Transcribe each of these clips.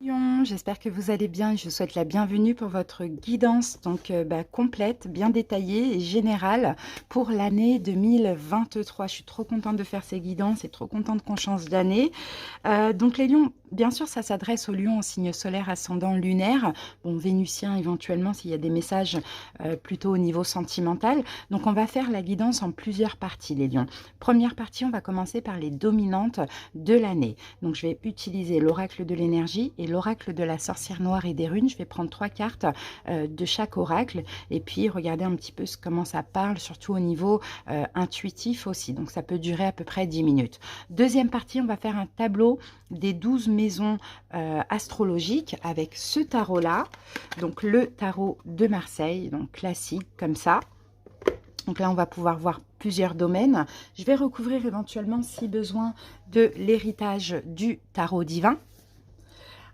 Lion, j'espère que vous allez bien et je vous souhaite la bienvenue pour votre guidance complète, bien détaillée et générale pour l'année 2023. Je suis trop contente de faire ces guidances et trop contente qu'on change d'année. Donc les lions, bien sûr, ça s'adresse aux lions en signe solaire ascendant lunaire, bon vénusien éventuellement s'il y a des messages plutôt au niveau sentimental. Donc on va faire la guidance en plusieurs parties les lions. Première partie, on va commencer par les dominantes de l'année. Donc je vais utiliser l'oracle de l'énergie et l'oracle de la sorcière noire et des runes. Je vais prendre 3 cartes de chaque oracle et puis regarder un petit peu comment ça parle, surtout au niveau intuitif aussi. Donc ça peut durer à peu près 10 minutes. Deuxième partie, on va faire un tableau des 12 maisons astrologiques avec ce tarot-là. Donc le tarot de Marseille, donc classique comme ça. Donc là, on va pouvoir voir plusieurs domaines. Je vais recouvrir éventuellement, si besoin, de l'héritage du tarot divin.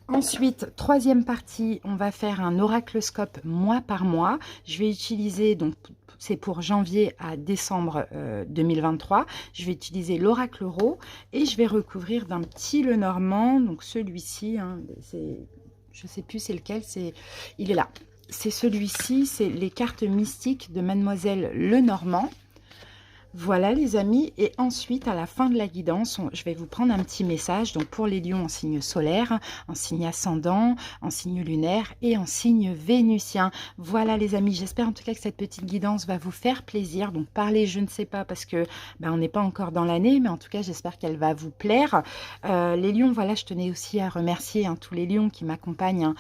Ensuite, troisième partie, on va faire un oracloscope mois par mois. Je vais utiliser, donc c'est pour janvier à décembre 2023, je vais utiliser l'oracle Rho et je vais recouvrir d'un petit Lenormand, donc celui-ci, hein, je ne sais plus c'est lequel, il est là. C'est celui-ci, c'est les cartes mystiques de Mademoiselle Lenormand. Voilà les amis, et ensuite à la fin de la guidance, je vais vous prendre un petit message donc pour les lions en signe solaire, en signe ascendant, en signe lunaire et en signe vénusien. Voilà les amis, j'espère en tout cas que cette petite guidance va vous faire plaisir. Donc parler, je ne sais pas parce que on n'est pas encore dans l'année, mais en tout cas j'espère qu'elle va vous plaire. Les lions, voilà, je tenais aussi à remercier tous les lions qui m'accompagnent,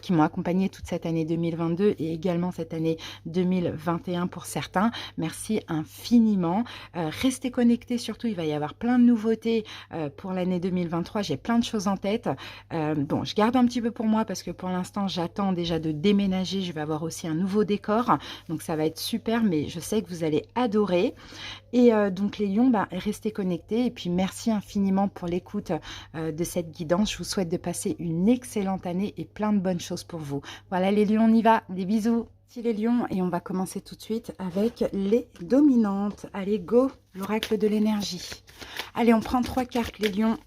qui m'ont accompagné toute cette année 2022 et également cette année 2021 pour certains. Merci infiniment. Restez connectés, surtout il va y avoir plein de nouveautés pour l'année 2023, j'ai plein de choses en tête. Bon, je garde un petit peu pour moi parce que pour l'instant j'attends déjà de déménager, je vais avoir aussi un nouveau décor, donc ça va être super, mais je sais que vous allez adorer. Et donc les lions, restez connectés et puis merci infiniment pour l'écoute de cette guidance. Je vous souhaite de passer une excellente année et plein de bonnes choses pour vous. Voilà les lions, on y va, des bisous. Les lions, et on va commencer tout de suite avec les dominantes. Allez, go, l'oracle de l'énergie. Allez, on prend 3 cartes, les lions.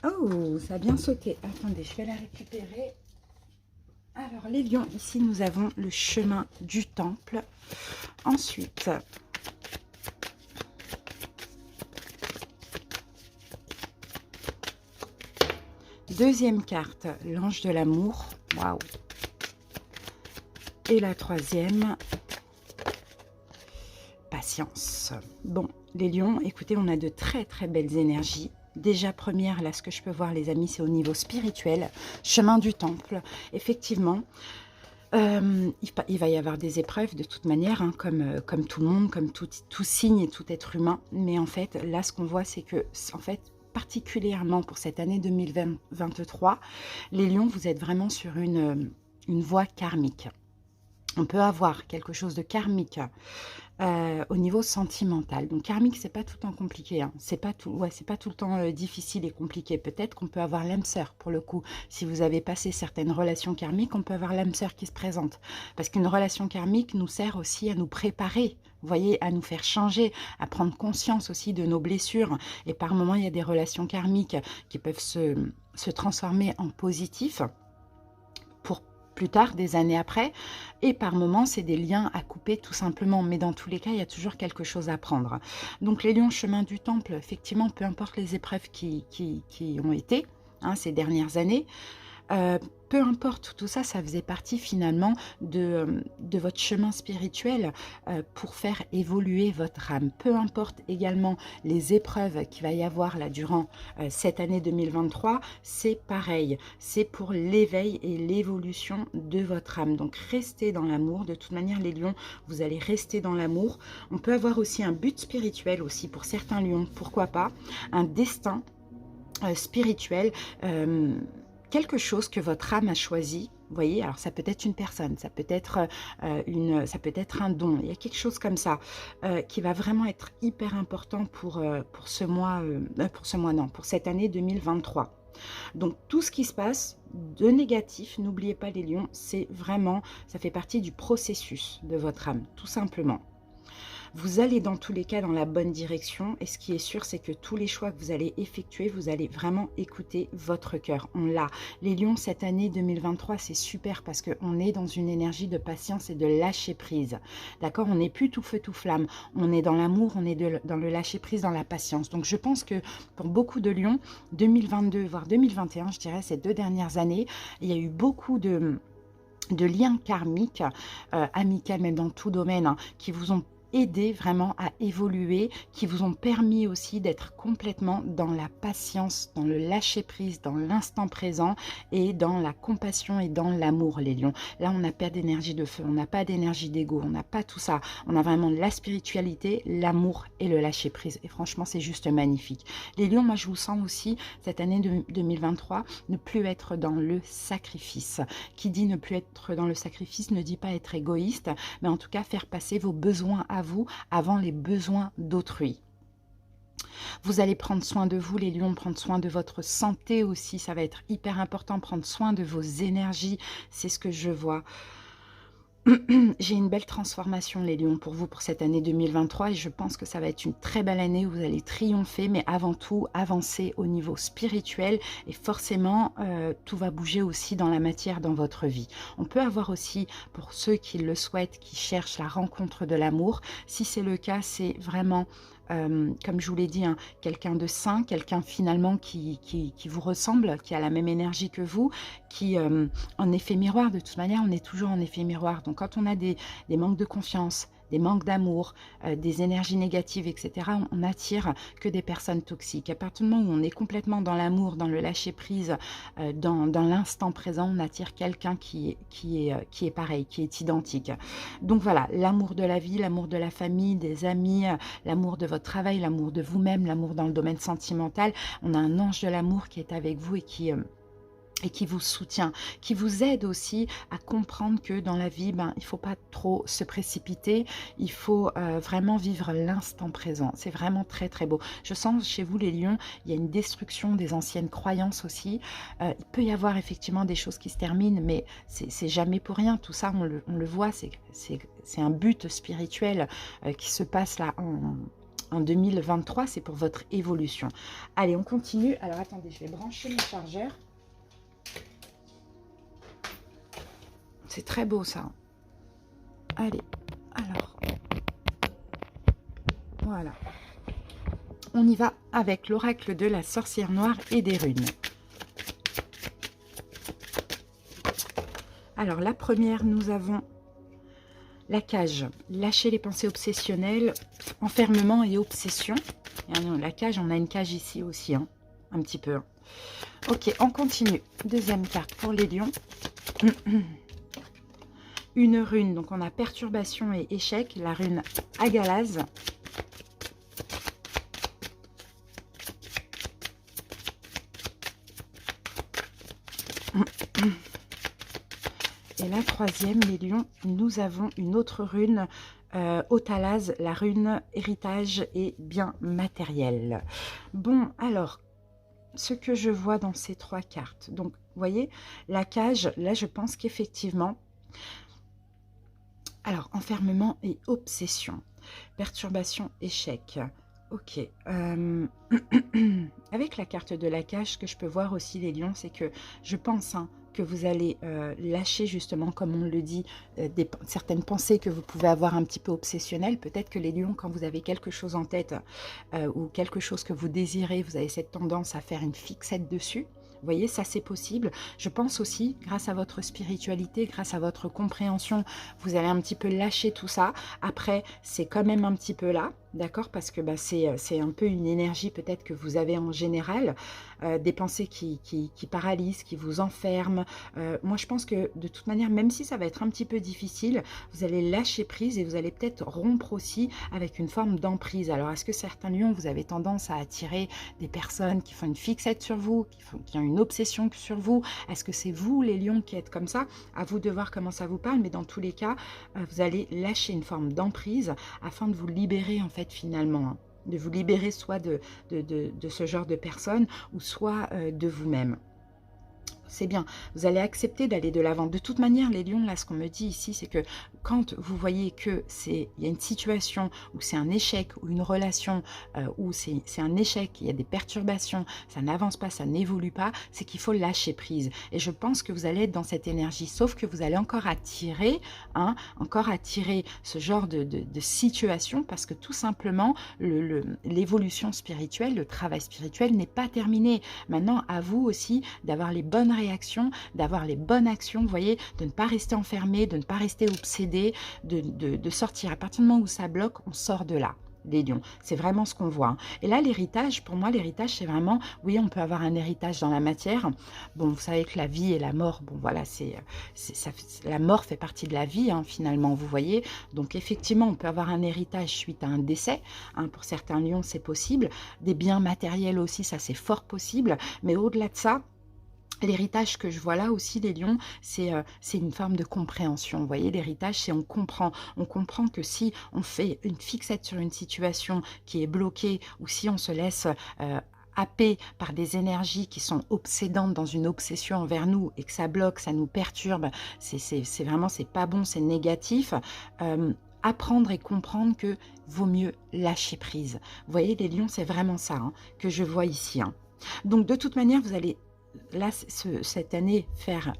Oh, ça a bien sauté. Attendez, je vais la récupérer. Alors, les lions, ici, nous avons le chemin du temple. Ensuite, deuxième carte, l'ange de l'amour. Waouh! Et la troisième, patience. Bon, les lions, écoutez, on a de très très belles énergies. Déjà première, là, ce que je peux voir, les amis, c'est au niveau spirituel. Chemin du temple, effectivement. Il va y avoir des épreuves de toute manière, hein, comme tout le monde, comme tout signe et tout être humain. Mais en fait, là, ce qu'on voit, c'est que, en fait, particulièrement pour cette année 2023, les lions, vous êtes vraiment sur une voie karmique. On peut avoir quelque chose de karmique au niveau sentimental. Donc karmique, c'est pas tout le temps compliqué, hein. C'est pas tout le temps difficile et compliqué. Peut-être qu'on peut avoir l'âme sœur pour le coup. Si vous avez passé certaines relations karmiques, on peut avoir l'âme sœur qui se présente. Parce qu'une relation karmique nous sert aussi à nous préparer. Vous voyez, à nous faire changer, à prendre conscience aussi de nos blessures. Et par moments, il y a des relations karmiques qui peuvent se transformer en positif pour plus tard, des années après, et par moments, c'est des liens à couper tout simplement, mais dans tous les cas, il y a toujours quelque chose à prendre. Donc les lions, chemin du temple, effectivement, peu importe les épreuves qui ont été ces dernières années, peu importe tout ça, ça faisait partie finalement de votre chemin spirituel pour faire évoluer votre âme. Peu importe également les épreuves qu'il va y avoir là durant cette année 2023, c'est pareil. C'est pour l'éveil et l'évolution de votre âme. Donc restez dans l'amour. De toute manière, les lions, vous allez rester dans l'amour. On peut avoir aussi un but spirituel aussi pour certains lions, pourquoi pas, un destin spirituel, quelque chose que votre âme a choisi. Vous voyez, alors ça peut être une personne, ça peut être ça peut être un don. Il y a quelque chose comme ça qui va vraiment être hyper important pour ce mois, pour cette année 2023. Donc tout ce qui se passe de négatif, n'oubliez pas les lions, c'est vraiment, ça fait partie du processus de votre âme, tout simplement. Vous allez dans tous les cas dans la bonne direction et ce qui est sûr, c'est que tous les choix que vous allez effectuer, vous allez vraiment écouter votre cœur. On l'a. Les lions, cette année 2023, c'est super parce qu'on est dans une énergie de patience et de lâcher prise. D'accord? On n'est plus tout feu, tout flamme. On est dans l'amour, on est dans le lâcher prise, dans la patience. Donc, je pense que pour beaucoup de lions, 2022, voire 2021, je dirais, ces 2 dernières années, il y a eu beaucoup de liens karmiques, amicaux, même dans tout domaine, hein, qui vous ont aidé vraiment à évoluer, qui vous ont permis aussi d'être complètement dans la patience, dans le lâcher-prise, dans l'instant présent et dans la compassion et dans l'amour, les lions. Là, on n'a pas d'énergie de feu, on n'a pas d'énergie d'ego, on n'a pas tout ça. On a vraiment la spiritualité, l'amour et le lâcher-prise. Et franchement, c'est juste magnifique. Les lions, moi, je vous sens aussi, cette année de 2023, ne plus être dans le sacrifice. Qui dit ne plus être dans le sacrifice ne dit pas être égoïste, mais en tout cas faire passer vos besoins à vous avant les besoins d'autrui. Vous allez prendre soin de vous, les lions, prendre soin de votre santé aussi, ça va être hyper important, prendre soin de vos énergies, c'est ce que je vois. J'ai une belle transformation, les lions, pour vous, pour cette année 2023 et je pense que ça va être une très belle année où vous allez triompher, mais avant tout, avancer au niveau spirituel et forcément, tout va bouger aussi dans la matière, dans votre vie. On peut avoir aussi, pour ceux qui le souhaitent, qui cherchent la rencontre de l'amour, si c'est le cas, c'est vraiment... comme je vous l'ai dit, hein, quelqu'un de sain, quelqu'un finalement qui vous ressemble, qui a la même énergie que vous, qui en effet miroir, de toute manière on est toujours en effet miroir, donc quand on a des manques de confiance, des manques d'amour, des énergies négatives, etc., on attire que des personnes toxiques. À partir du moment où on est complètement dans l'amour, dans le lâcher-prise, dans l'instant présent, on attire quelqu'un qui est pareil, qui est identique. Donc voilà, l'amour de la vie, l'amour de la famille, des amis, l'amour de votre travail, l'amour de vous-même, l'amour dans le domaine sentimental. On a un ange de l'amour qui est avec vous et qui vous soutient, qui vous aide aussi à comprendre que dans la vie, il ne faut pas trop se précipiter, il faut vraiment vivre l'instant présent. C'est vraiment très très beau. Je sens chez vous les lions, il y a une destruction des anciennes croyances aussi. Il peut y avoir effectivement des choses qui se terminent, mais c'est jamais pour rien. Tout ça, on le voit, c'est un but spirituel qui se passe là en 2023, c'est pour votre évolution. Allez, on continue. Alors attendez, je vais brancher mon chargeur. C'est très beau ça. Allez, alors. Voilà. On y va avec l'oracle de la sorcière noire et des runes. Alors la première, nous avons la cage. Lâcher les pensées obsessionnelles, enfermement et obsession. Et la cage, on a une cage ici aussi, hein, un petit peu. Hein. Ok, on continue. Deuxième carte pour les lions. Une rune, donc on a perturbation et échec, la rune Agalaz. Et la troisième, les lions, nous avons une autre rune, Otalaz, la rune héritage et bien matériel. Bon, alors, ce que je vois dans ces trois cartes, donc, vous voyez, la cage, là, je pense qu'effectivement, alors, enfermement et obsession, perturbation, échec. Ok. Avec la carte de la cage, ce que je peux voir aussi, les lions, c'est que je pense que vous allez lâcher justement, comme on le dit, certaines pensées que vous pouvez avoir un petit peu obsessionnelles. Peut-être que les lions, quand vous avez quelque chose en tête ou quelque chose que vous désirez, vous avez cette tendance à faire une fixette dessus. Vous voyez, ça c'est possible. Je pense aussi, grâce à votre spiritualité, grâce à votre compréhension, vous allez un petit peu lâcher tout ça. Après, c'est quand même un petit peu là, d'accord? Parce que c'est un peu une énergie peut-être que vous avez en général, des pensées qui paralysent, qui vous enferment. Moi, je pense que de toute manière, même si ça va être un petit peu difficile, vous allez lâcher prise et vous allez peut-être rompre aussi avec une forme d'emprise. Alors, est-ce que certains lions, vous avez tendance à attirer des personnes qui font une fixette sur vous, qui ont une obsession sur vous? Est-ce que c'est vous, les lions, qui êtes comme ça? À vous de voir comment ça vous parle, mais dans tous les cas, vous allez lâcher une forme d'emprise afin de vous libérer, en fait, finalement, hein, de vous libérer soit de ce genre de personnes ou soit de vous-même. C'est bien, vous allez accepter d'aller de l'avant. De toute manière, les lions, là, ce qu'on me dit ici, c'est que quand vous voyez que il y a une situation où c'est un échec, ou une relation où c'est un échec, il y a des perturbations, ça n'avance pas, ça n'évolue pas, c'est qu'il faut lâcher prise. Et je pense que vous allez être dans cette énergie, sauf que vous allez encore attirer, encore attirer ce genre de situation, parce que tout simplement, l'évolution spirituelle, le travail spirituel n'est pas terminé. Maintenant, à vous aussi d'avoir les bonnes réactions, d'avoir les bonnes actions, vous voyez, de ne pas rester enfermé, de ne pas rester obsédé, de sortir. À partir du moment où ça bloque, on sort de là. Les lions, c'est vraiment ce qu'on voit. Et là, l'héritage, pour moi, l'héritage, c'est vraiment, oui, on peut avoir un héritage dans la matière. Bon, vous savez que la vie et la mort, bon, voilà, la mort fait partie de la vie, finalement, vous voyez. Donc, effectivement, on peut avoir un héritage suite à un décès. Pour certains lions, c'est possible. Des biens matériels aussi, ça, c'est fort possible. Mais au-delà de ça, l'héritage que je vois là aussi, les lions, c'est une forme de compréhension. Vous voyez, l'héritage, c'est on comprend que si on fait une fixette sur une situation qui est bloquée, ou si on se laisse happer par des énergies qui sont obsédantes dans une obsession envers nous, et que ça bloque, ça nous perturbe, c'est vraiment, c'est pas bon, c'est négatif. Apprendre et comprendre que vaut mieux lâcher prise. Vous voyez, les lions, c'est vraiment ça que je vois ici. Donc, de toute manière, vous allez là, cette année, faire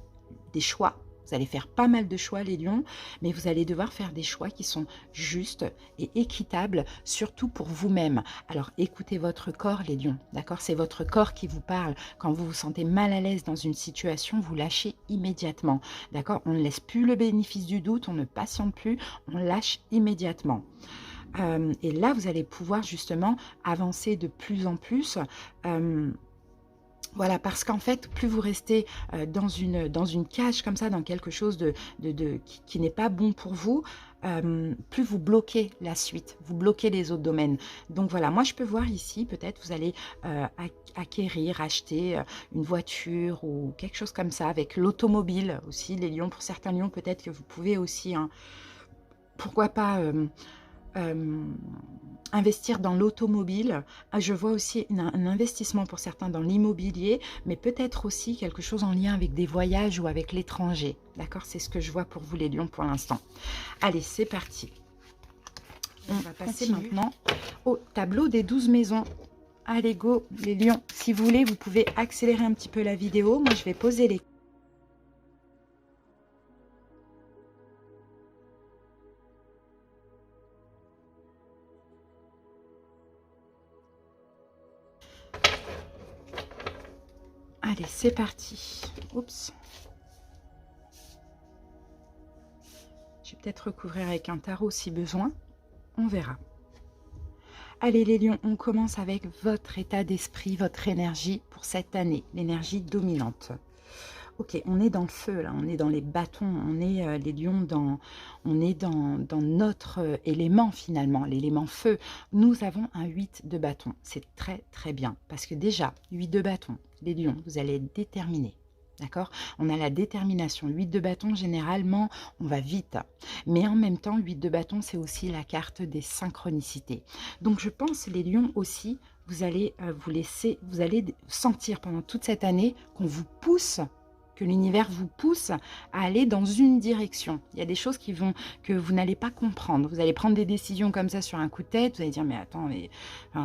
des choix. Vous allez faire pas mal de choix, les lions, mais vous allez devoir faire des choix qui sont justes et équitables, surtout pour vous-même. Alors, écoutez votre corps, les lions, d'accord? C'est votre corps qui vous parle. Quand vous vous sentez mal à l'aise dans une situation, vous lâchez immédiatement, d'accord? On ne laisse plus le bénéfice du doute, on ne patiente plus, on lâche immédiatement. Et là, vous allez pouvoir justement avancer de plus en plus. Voilà, parce qu'en fait, plus vous restez dans une cage comme ça, dans quelque chose qui n'est pas bon pour vous, plus vous bloquez la suite, vous bloquez les autres domaines. Donc voilà, moi je peux voir ici, peut-être vous allez acquérir, acheter une voiture ou quelque chose comme ça, avec l'automobile aussi, les lions. Pour certains lions, peut-être que vous pouvez aussi, pourquoi pas... investir dans l'automobile. Je vois aussi un investissement pour certains dans l'immobilier, mais peut-être aussi quelque chose en lien avec des voyages ou avec l'étranger. D'accord? C'est ce que je vois pour vous, les lions, pour l'instant. Allez, c'est parti. On va passer maintenant au tableau des 12 maisons. Allez, go, les lions. Si vous voulez, vous pouvez accélérer un petit peu la vidéo. Moi, je vais poser les... Allez, c'est parti. Oups. Je vais peut-être recouvrir avec un tarot si besoin. On verra. Allez les lions, on commence avec votre état d'esprit, votre énergie pour cette année, l'énergie dominante. Ok, on est dans le feu là, on est dans les bâtons, on est les lions on est dans notre élément finalement, l'élément feu. Nous avons un 8 de bâton, c'est très très bien, parce que déjà, 8 de bâton, les lions, vous allez être déterminés. D'accord? On a la détermination. 8 de bâton, généralement, on va vite. Mais en même temps, 8 de bâton, c'est aussi la carte des synchronicités. Donc, je pense, les lions aussi, vous allez vous allez sentir pendant toute cette année qu'on vous pousse, que l'univers vous pousse à aller dans une direction. Il y a des choses que vous n'allez pas comprendre. Vous allez prendre des décisions comme ça sur un coup de tête. Vous allez dire, mais attends,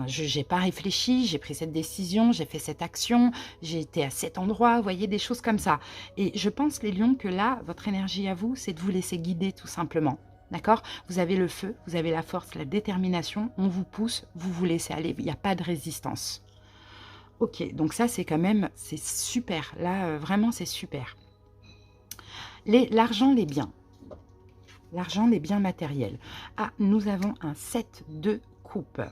je n'ai pas réfléchi, j'ai pris cette décision, j'ai fait cette action, j'ai été à cet endroit. Vous voyez, des choses comme ça. Et je pense, les lions, que là, votre énergie à vous, c'est de vous laisser guider tout simplement. D'accord? Vous avez le feu, vous avez la force, la détermination. On vous pousse, vous vous laissez aller. Il n'y a pas de résistance. Ok, donc ça c'est quand même, c'est super. Là, vraiment c'est super. L'argent, les biens. L'argent, les biens matériels. Ah, nous avons un 7 de coupe.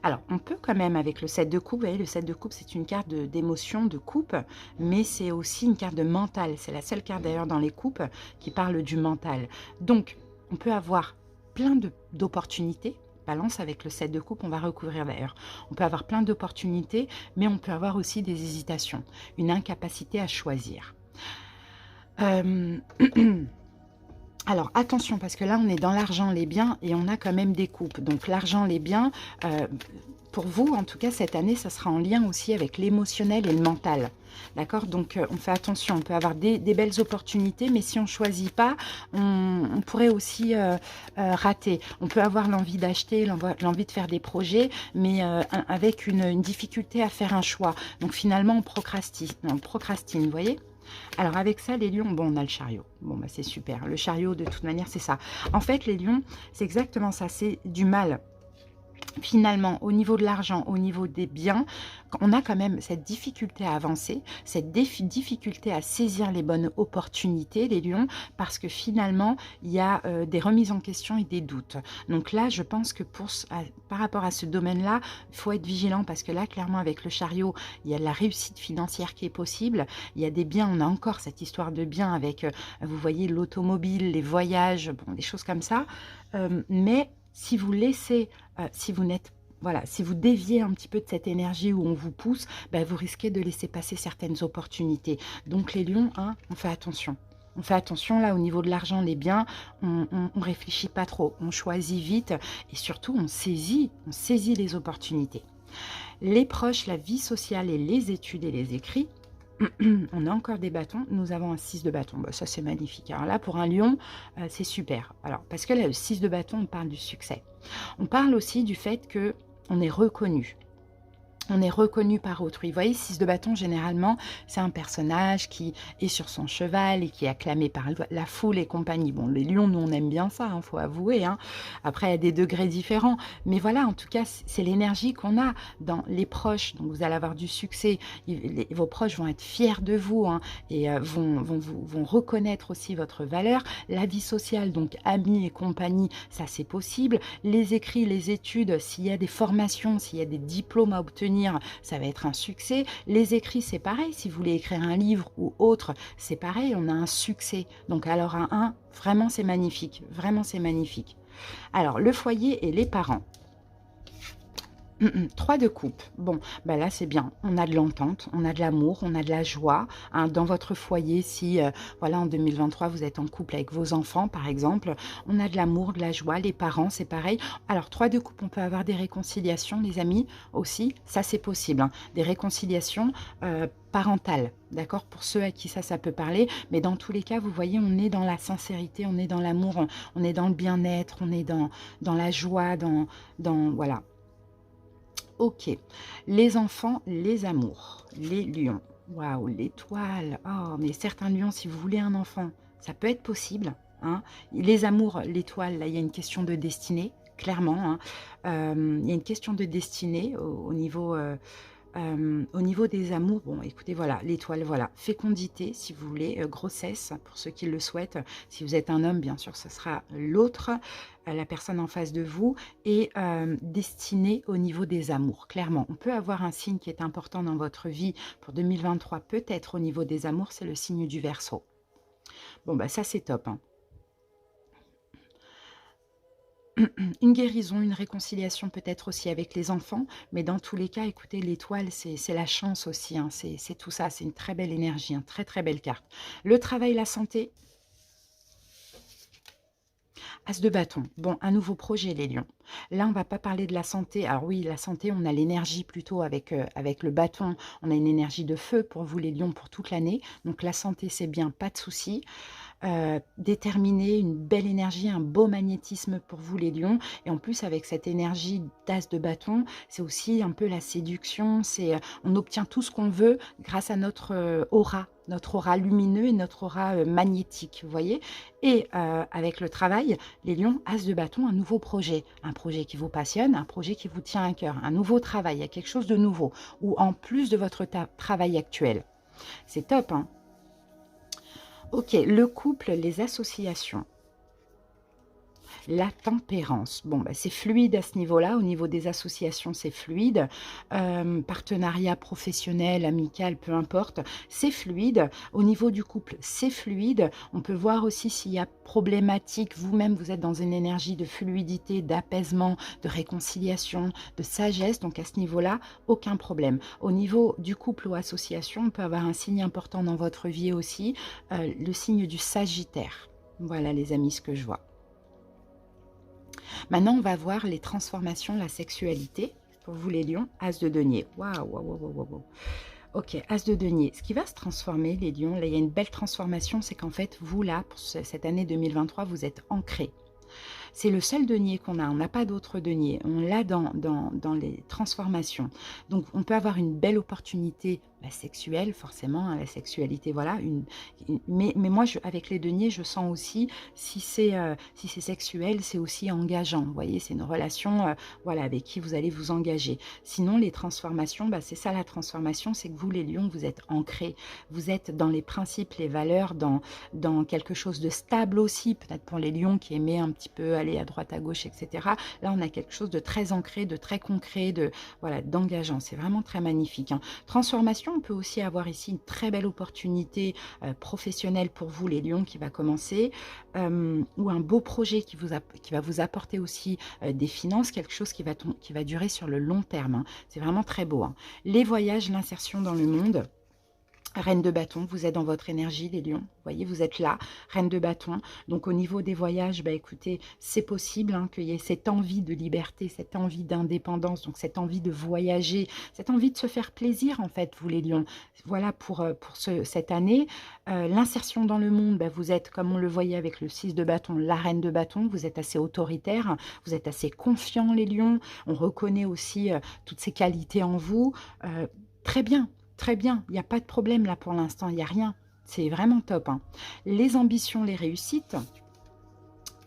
Alors, on peut quand même avec le 7 de coupe, vous voyez, le 7 de coupe, c'est une carte d'émotion, de coupe, mais c'est aussi une carte de mental. C'est la seule carte d'ailleurs dans les coupes qui parle du mental. Donc, on peut avoir plein d'opportunités. Balance avec le 7 de coupe, on va recouvrir d'ailleurs. On peut avoir plein d'opportunités, mais on peut avoir aussi des hésitations, une incapacité à choisir. Alors attention, parce que là on est dans l'argent, les biens, et on a quand même des coupes. Donc l'argent, les biens, pour vous en tout cas cette année, ça sera en lien aussi avec l'émotionnel et le mental. D'accord? Donc on fait attention, on peut avoir des belles opportunités, mais si on ne choisit pas, on pourrait aussi rater. On peut avoir l'envie d'acheter, l'envie de faire des projets, mais avec une difficulté à faire un choix. Donc finalement on procrastine, vous voyez? Alors avec ça, les lions, bon, on a le chariot. Bon, bah c'est super. Le chariot, de toute manière, c'est ça. En fait, les lions, c'est exactement ça. C'est du mal. Finalement, au niveau de l'argent, au niveau des biens, on a quand même cette difficulté à avancer, cette difficulté à saisir les bonnes opportunités, les lions, parce que finalement, il y a des remises en question et des doutes. Donc là, je pense que par rapport à ce domaine-là, il faut être vigilant, parce que là, clairement, avec le chariot, il y a de la réussite financière qui est possible. Il y a des biens, on a encore cette histoire de biens avec, vous voyez, l'automobile, les voyages, bon, des choses comme ça. Mais si vous laissez, si vous n'êtes voilà, si vous déviez un petit peu de cette énergie où on vous pousse, ben, vous risquez de laisser passer certaines opportunités. Donc les lions, hein, on fait attention. On fait attention là au niveau de l'argent, les biens, on réfléchit pas trop, on choisit vite et surtout on saisit les opportunités. Les proches, la vie sociale et les études et les écrits, on a encore des bâtons, nous avons un 6 de bâton, bah, ça c'est magnifique. Alors là pour un lion, c'est super. Alors parce que là, le 6 de bâton, on parle du succès. On parle aussi du fait que on est reconnu. On est reconnu par autrui. Vous voyez, 6 de bâton, généralement, c'est un personnage qui est sur son cheval et qui est acclamé par la foule et compagnie. Bon, les lions, nous, on aime bien ça, il faut avouer. Hein. Après, il y a des degrés différents. Mais voilà, en tout cas, c'est l'énergie qu'on a dans les proches. Donc, vous allez avoir du succès. Vos proches vont être fiers de vous hein, et vont reconnaître aussi votre valeur. La vie sociale, donc amis et compagnie, ça, c'est possible. Les écrits, les études, s'il y a des formations, s'il y a des diplômes à obtenir, ça va être un succès. Les écrits, c'est pareil. Si vous voulez écrire un livre ou autre, c'est pareil. On a un succès. Donc, alors, un 1, vraiment, c'est magnifique. Vraiment, c'est magnifique. Alors, le foyer et les parents. 3 de coupe. Bon, bah là c'est bien. On a de l'entente, on a de l'amour, on a de la joie hein, dans votre foyer. Si voilà en 2023 vous êtes en couple avec vos enfants par exemple, on a de l'amour, de la joie. Les parents c'est pareil. Alors 3 de coupe, on peut avoir des réconciliations, les amis aussi. Ça c'est possible. Hein. Des réconciliations parentales, d'accord, pour ceux à qui ça peut parler. Mais dans tous les cas, vous voyez, on est dans la sincérité, on est dans l'amour, on est dans le bien-être, on est dans la joie, voilà. Ok, les enfants, les amours, les lions. Waouh, l'étoile. Oh, mais certains lions, si vous voulez un enfant, ça peut être possible. Hein. Les amours, l'étoile, là, il y a une question de destinée, clairement. Hein. Il y a une question de destinée au niveau des amours. Bon, écoutez, voilà, l'étoile, voilà. Fécondité, si vous voulez, grossesse, pour ceux qui le souhaitent. Si vous êtes un homme, bien sûr, ce sera l'autre, la personne en face de vous. Et destinée au niveau des amours, clairement. On peut avoir un signe qui est important dans votre vie pour 2023, peut-être au niveau des amours, c'est le signe du Verseau. Bon, bah ça, c'est top, hein. Une guérison, une réconciliation peut-être aussi avec les enfants, mais dans tous les cas, écoutez, l'étoile, c'est la chance aussi, hein, c'est tout ça, c'est une très belle énergie, une très très belle carte. Le travail, la santé, As de bâton. Bon, un nouveau projet, les lions. Là, on va pas parler de la santé. Alors oui, la santé, on a l'énergie plutôt avec le bâton. On a une énergie de feu pour vous, les lions, pour toute l'année. Donc la santé, c'est bien, pas de souci. Déterminé, une belle énergie, un beau magnétisme pour vous les lions. Et en plus, avec cette énergie d'as de bâton, c'est aussi un peu la séduction. On obtient tout ce qu'on veut grâce à notre aura lumineux et notre aura magnétique, vous voyez. Et avec le travail, les lions, as de bâton, un nouveau projet. Un projet qui vous passionne, un projet qui vous tient à cœur. Un nouveau travail, il y a quelque chose de nouveau. Ou en plus de votre travail actuel. C'est top, hein. Ok, le couple, les associations, la tempérance. Bon, bah, c'est fluide à ce niveau-là. Au niveau des associations, c'est fluide. Partenariat professionnel, amical, peu importe, c'est fluide. Au niveau du couple, c'est fluide. On peut voir aussi s'il y a problématique. Vous-même, vous êtes dans une énergie de fluidité, d'apaisement, de réconciliation, de sagesse. Donc, à ce niveau-là, aucun problème. Au niveau du couple ou association, on peut avoir un signe important dans votre vie aussi, le signe du Sagittaire. Voilà les amis, ce que je vois. Maintenant, on va voir les transformations, la sexualité. Pour vous les lions, As de denier. Waouh, waouh, waouh, waouh, waouh. Ok, As de denier. Ce qui va se transformer, les lions, là, il y a une belle transformation, c'est qu'en fait, vous, là, pour cette année 2023, vous êtes ancrés. C'est le seul denier qu'on a, on n'a pas d'autre denier. On l'a dans les transformations. Donc, on peut avoir une belle opportunité sexuelle, forcément, hein, la sexualité, voilà. Mais moi, avec les deniers, je sens aussi, si c'est sexuel, c'est aussi engageant. Vous voyez, c'est une relation voilà, avec qui vous allez vous engager. Sinon, les transformations, c'est ça la transformation, c'est que vous, les lions, vous êtes ancrés. Vous êtes dans les principes, les valeurs, dans quelque chose de stable aussi, peut-être pour les lions qui aimaient un petit peu aller à droite, à gauche, etc. Là, on a quelque chose de très ancré, de très concret, voilà, d'engageant. C'est vraiment très magnifique. Hein. Transformation, on peut aussi avoir ici une très belle opportunité professionnelle pour vous, les lions, qui va commencer, ou un beau projet qui va vous apporter aussi des finances, quelque chose qui va durer sur le long terme. Hein. C'est vraiment très beau. Hein. Les voyages, l'insertion dans le monde. Reine de bâton, vous êtes dans votre énergie, les lions. Vous voyez, vous êtes là, reine de bâton. Donc, au niveau des voyages, écoutez, c'est possible hein, qu'il y ait cette envie de liberté, cette envie d'indépendance, donc cette envie de voyager, cette envie de se faire plaisir, en fait, vous, les lions. Voilà pour cette année. L'insertion dans le monde, vous êtes, comme on le voyait avec le 6 de bâton, la reine de bâton. Vous êtes assez autoritaire, vous êtes assez confiant, les lions. On reconnaît aussi toutes ces qualités en vous. Très bien. Très bien, il n'y a pas de problème là pour l'instant, il n'y a rien. C'est vraiment top. Hein. Les ambitions, les réussites,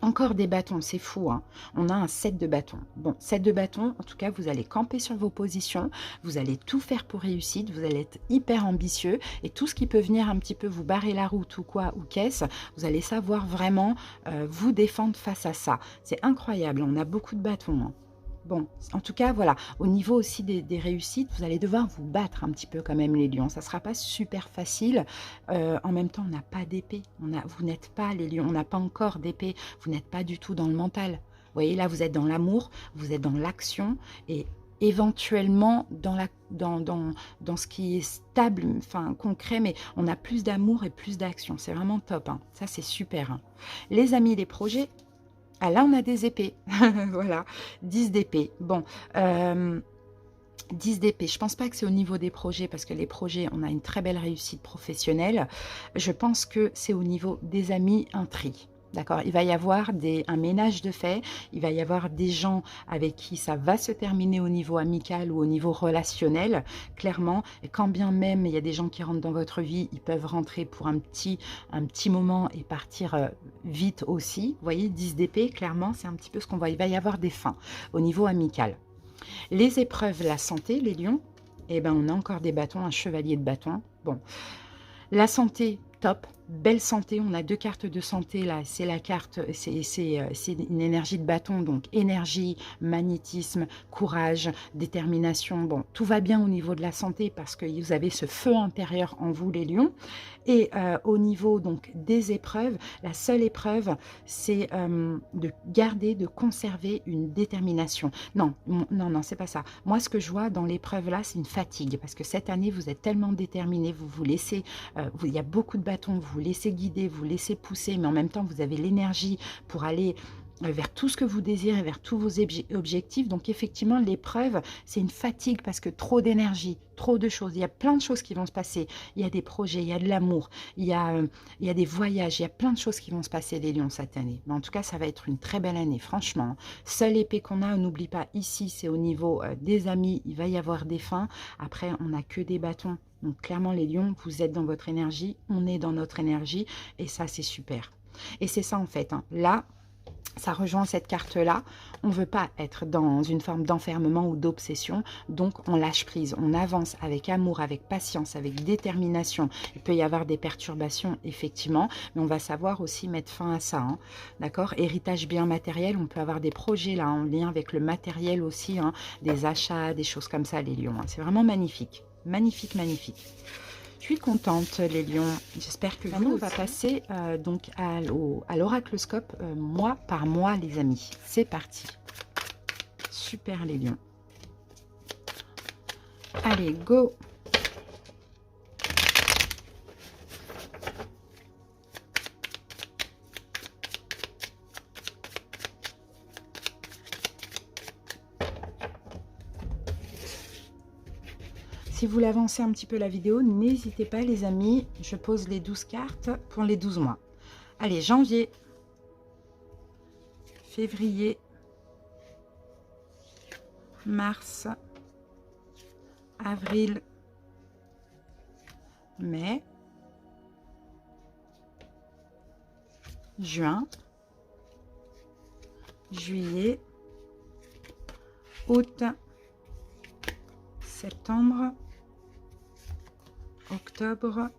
encore des bâtons, c'est fou. Hein. On a un 7 de bâtons. Bon, 7 de bâtons, en tout cas, vous allez camper sur vos positions, vous allez tout faire pour réussite, vous allez être hyper ambitieux et tout ce qui peut venir un petit peu vous barrer la route ou quoi, ou qu'est-ce, vous allez savoir vraiment vous défendre face à ça. C'est incroyable, on a beaucoup de bâtons. Hein. Bon, en tout cas, voilà, au niveau aussi des réussites, vous allez devoir vous battre un petit peu quand même, les lions. Ça ne sera pas super facile. En même temps, on n'a pas d'épée. Vous n'êtes pas, les lions, on n'a pas encore d'épée. Vous n'êtes pas du tout dans le mental. Vous voyez, là, vous êtes dans l'amour, vous êtes dans l'action et éventuellement dans ce qui est stable, enfin concret, mais on a plus d'amour et plus d'action. C'est vraiment top. Hein. Ça, c'est super. Hein. Les amis, les projets... Ah là, on a des épées. Voilà, 10 d'épées. Bon, 10 d'épées. Je ne pense pas que c'est au niveau des projets, parce que les projets, on a une très belle réussite professionnelle. Je pense que c'est au niveau des amis, un tri. D'accord, il va y avoir un ménage de fait, il va y avoir des gens avec qui ça va se terminer au niveau amical ou au niveau relationnel, clairement. Et quand bien même il y a des gens qui rentrent dans votre vie, ils peuvent rentrer pour un petit moment et partir vite aussi. Vous voyez, 10 d'épée, clairement, c'est un petit peu ce qu'on voit. Il va y avoir des fins au niveau amical. Les épreuves, la santé, les lions, eh ben, on a encore des bâtons, un chevalier de bâton. Bon, la santé, top, belle santé, on a 2 cartes de santé là, c'est la carte, c'est une énergie de bâton, donc énergie, magnétisme, courage, détermination, bon, tout va bien au niveau de la santé parce que vous avez ce feu intérieur en vous, les lions, et au niveau donc des épreuves, la seule épreuve, c'est de garder, de conserver une détermination. Non, c'est pas ça. Moi, ce que je vois dans l'épreuve là, c'est une fatigue, parce que cette année, vous êtes tellement déterminé, vous vous laissez, il y a beaucoup de bâtons, vous vous laissez guider, vous laissez pousser, mais en même temps, vous avez l'énergie pour aller vers tout ce que vous désirez, vers tous vos objectifs. Donc effectivement, l'épreuve, c'est une fatigue parce que trop d'énergie, trop de choses. Il y a plein de choses qui vont se passer. Il y a des projets, il y a de l'amour, il y a des voyages, il y a plein de choses qui vont se passer, les lions, cette année. Mais en tout cas, ça va être une très belle année, franchement. Seule épée qu'on a, on n'oublie pas, ici, c'est au niveau des amis, il va y avoir des fins. Après, on n'a que des bâtons. Donc clairement, les lions, vous êtes dans votre énergie, on est dans notre énergie, et ça, c'est super. Et c'est ça, en fait. Hein. Là, ça rejoint cette carte-là. On ne veut pas être dans une forme d'enfermement ou d'obsession, donc on lâche prise, on avance avec amour, avec patience, avec détermination. Il peut y avoir des perturbations, effectivement, mais on va savoir aussi mettre fin à ça. Hein, d'accord. Héritage bien matériel, on peut avoir des projets là en lien avec le matériel aussi, hein, des achats, des choses comme ça, les lions. Hein. C'est vraiment magnifique, magnifique, magnifique. Je suis contente, les lions. J'espère que vous, on va passer donc à l'oracloscope mois par mois, les amis. C'est parti. Super, les lions. Allez, go. Si vous voulez avancer un petit peu la vidéo, n'hésitez pas les amis. Je pose les 12 cartes pour les 12 mois. Allez, janvier, février, mars, avril, mai, juin, juillet, août, septembre, octobre,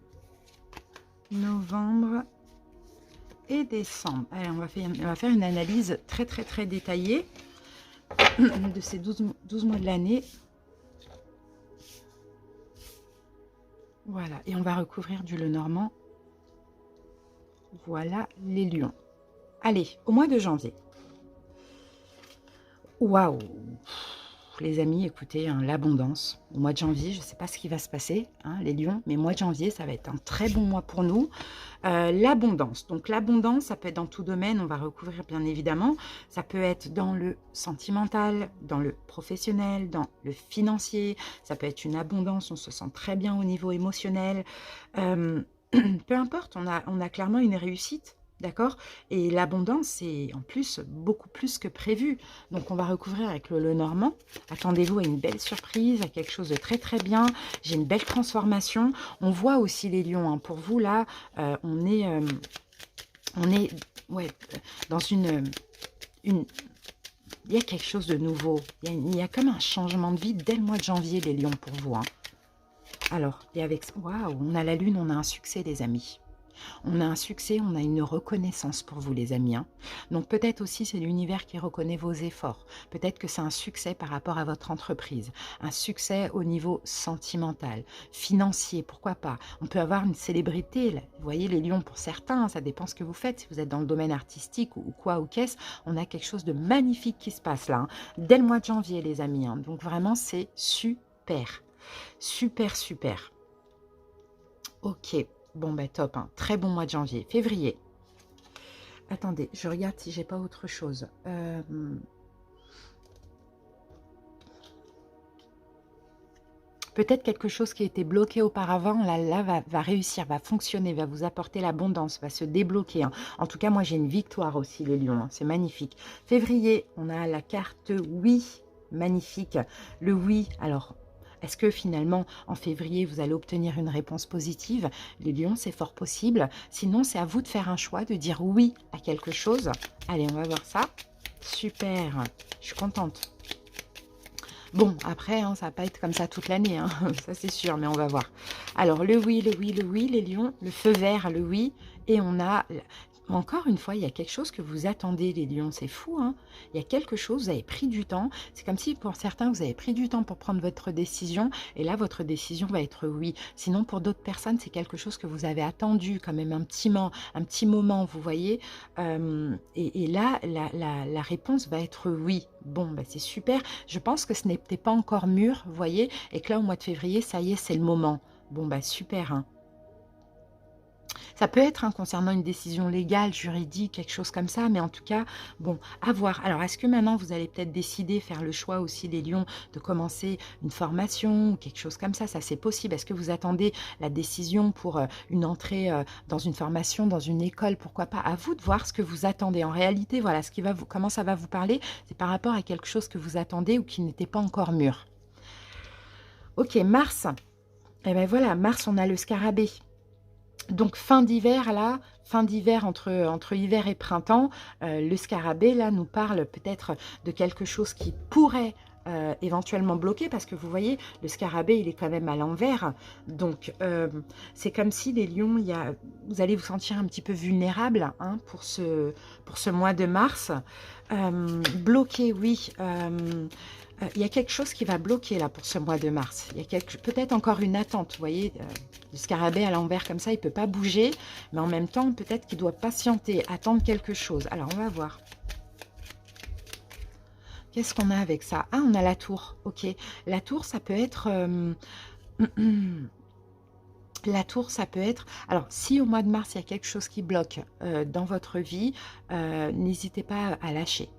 novembre et décembre. Allez, on va faire une analyse très détaillée de ces 12 mois de l'année. Voilà, et on va recouvrir du Lenormand. Voilà les lions. Allez, au mois de janvier. Waouh! Les amis, écoutez, hein, l'abondance. Au mois de janvier, je ne sais pas ce qui va se passer, hein, les lions, mais mois de janvier, ça va être un très bon mois pour nous. L'abondance. Donc l'abondance, ça peut être dans tout domaine, on va recouvrir bien évidemment. Ça peut être dans le sentimental, dans le professionnel, dans le financier. Ça peut être une abondance, on se sent très bien au niveau émotionnel. Peu importe, on a clairement une réussite. D'accord? Et l'abondance, c'est en plus beaucoup plus que prévu. Donc, on va recouvrir avec le Lenormand. Attendez-vous à une belle surprise, à quelque chose de très bien. J'ai une belle transformation. On voit aussi les lions. Hein. Pour vous, là, on est ouais, dans une... Il y a quelque chose de nouveau. Il y a comme un changement de vie dès le mois de janvier, les lions, pour vous. Hein. Alors, et avec... Waouh, on a la lune, on a un succès, les amis. On a un succès, on a une reconnaissance pour vous les amis. Hein. Donc peut-être aussi c'est l'univers qui reconnaît vos efforts. Peut-être que c'est un succès par rapport à votre entreprise. Un succès au niveau sentimental, financier, pourquoi pas. On peut avoir une célébrité. Là. Vous voyez les lions pour certains, ça dépend ce que vous faites. Si vous êtes dans le domaine artistique ou quoi ou qu'est-ce, on a quelque chose de magnifique qui se passe là. Hein. Dès le mois de janvier les amis. Hein. Donc vraiment c'est super. Super. Ok. Bon, ben top, hein. Très bon mois de janvier. Février. Attendez, je regarde si j'ai pas autre chose. Peut-être quelque chose qui a été bloqué auparavant, là va réussir, va fonctionner, va vous apporter l'abondance, va se débloquer. Hein. En tout cas, moi, j'ai une victoire aussi, les lions. Hein. C'est magnifique. Février, on a la carte oui. Magnifique. Le oui, alors... Est-ce que finalement, en février, vous allez obtenir une réponse positive? Les lions, c'est fort possible. Sinon, c'est à vous de faire un choix, de dire oui à quelque chose. Allez, on va voir ça. Super, je suis contente. Bon, après, hein, ça va pas être comme ça toute l'année, hein. Ça c'est sûr, mais on va voir. Alors, le oui, les lions, le feu vert, le oui, et on a... Encore une fois, il y a quelque chose que vous attendez, les lions, c'est fou. Hein, il y a quelque chose, vous avez pris du temps. C'est comme si pour certains, vous avez pris du temps pour prendre votre décision. Et là, votre décision va être oui. Sinon, pour d'autres personnes, c'est quelque chose que vous avez attendu quand même un petit moment, vous voyez. Et là, la réponse va être oui. Bon, bah, c'est super. Je pense que ce n'était pas encore mûr, vous voyez. Et que là, au mois de février, ça y est, c'est le moment. Bon, bah super, hein. Ça peut être hein, concernant une décision légale, juridique, quelque chose comme ça, mais en tout cas, bon, à voir. Alors, est-ce que maintenant, vous allez peut-être décider, faire le choix aussi, les lions, de commencer une formation ou quelque chose comme ça? Ça, c'est possible. Est-ce que vous attendez la décision pour une entrée dans une formation, dans une école? Pourquoi pas? À vous de voir ce que vous attendez. En réalité, voilà, comment ça va vous parler, c'est par rapport à quelque chose que vous attendez ou qui n'était pas encore mûr. Ok, Mars. Et bien voilà, Mars, on a le scarabée. Donc fin d'hiver, là, fin d'hiver entre hiver et printemps, le scarabée, là, nous parle peut-être de quelque chose qui pourrait éventuellement bloquer, parce que vous voyez, le scarabée, il est quand même à l'envers. Donc, c'est comme si les lions, vous allez vous sentir un petit peu vulnérable hein, pour ce mois de mars. Bloqué, oui. Il y a quelque chose qui va bloquer là pour ce mois de mars. Il y a peut-être encore une attente. Vous voyez, le scarabée à l'envers comme ça, il ne peut pas bouger. Mais en même temps, peut-être qu'il doit patienter, attendre quelque chose. Alors, on va voir. Qu'est-ce qu'on a avec ça? Ah, on a la tour. Ok. La tour, ça peut être... La tour, ça peut être... Alors, si au mois de mars, il y a quelque chose qui bloque dans votre vie, n'hésitez pas à lâcher.